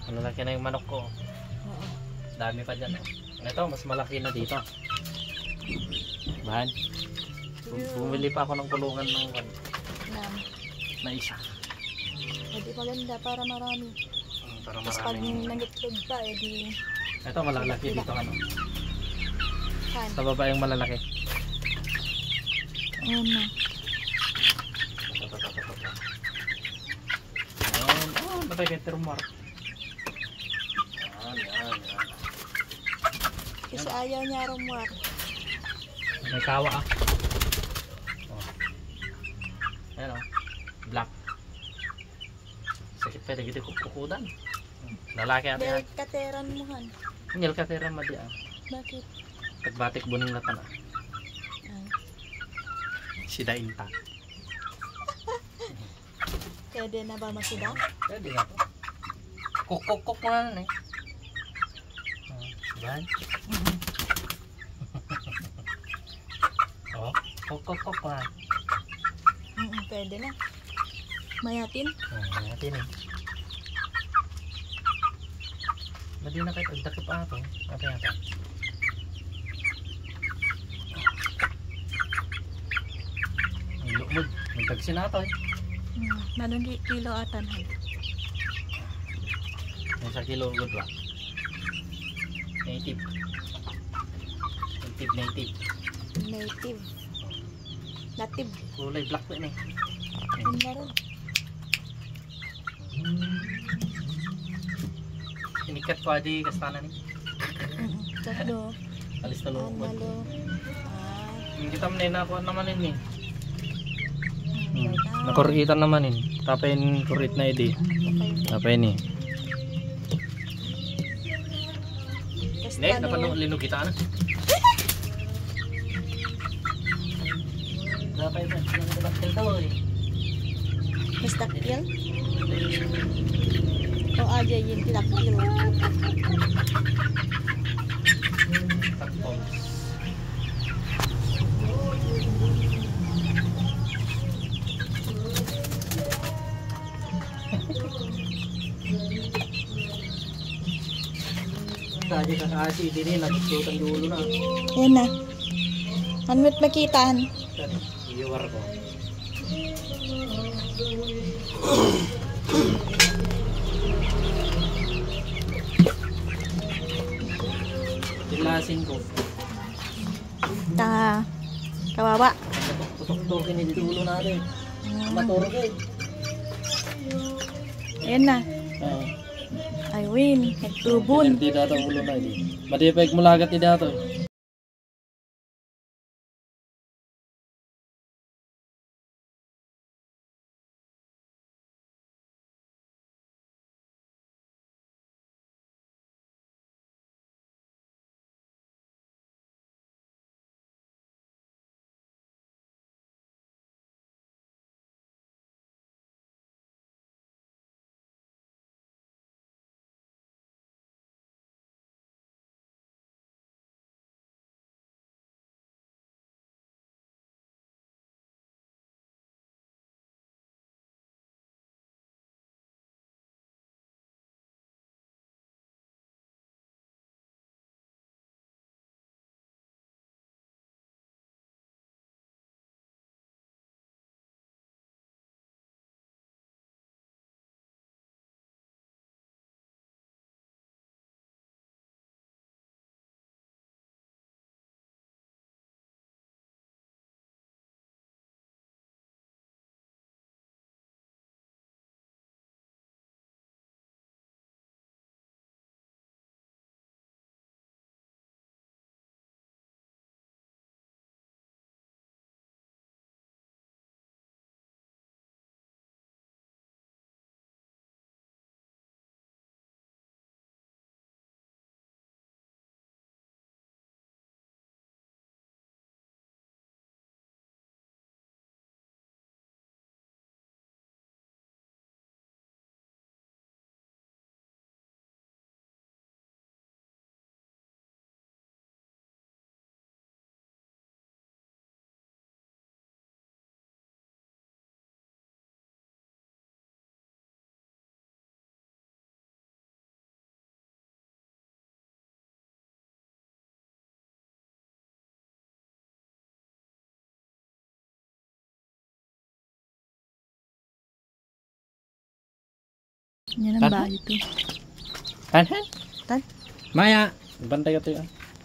Malalaki na yung manok ko. Oo. Dami pa dyan. Ito, mas malaki na dito. Bahan. Bumili pa ako ng kulungan na isa. Hindi maganda para marami. Para Tapos pag maraming. nangitlog pa, edi... Ito, malalaki dito. Ano? Kan. Sa baba yung malalaki. Ayan na. Batay kay Termar. Yan. Kasi ayaw niya rumwak. May kawa ah. Ayan o. Black. Sakit pwede gito kukudan. Lalaki ate ha. Dahil kateran mo han. Ngil ka tira madi ah. Bakit? Tagbatik buning latan ah. Ay. Sida inta. Pwede na ba masida? Pwede nga po. Kuk mo na eh. Yan. Oh, kuk pa. Pwede na. Mayatin? Mayatin eh. Madi na kayo pagdakip ato. Apa yata? Ang lukmod. Magtagsin ato eh. Nanong kilo atan han. May sa kilo good ba? Native. Native. Native. Kulay black po yun eh. Yun na rin. Inikat ko adi kastanan eh. Tatlo. Alis na lukmod. Analo. Yung kita manay ako naman yun eh. Right now. Nakuritan naman yun. Tapain kurit na edi. Tapain eh. Hindi, napanong linog kita na. Napay ba? Bakil daw eh. Mistakil? O aja yung tilakil. Takpon. Tadi kakasi din nagsusutan dulo na. Yan na. Anmet makitaan. Iiwar ko. Tilasin ko. Kawawa. Tutok-tutokin ni dulo natin. Maturog eh. Yan na. Ay win. Nagtubon. Hindi dato ulo na hindi. Madipeg mo lagat ni dato. Yan ang bahay ito. Han. Tan? Maya. Bantay ka to yan.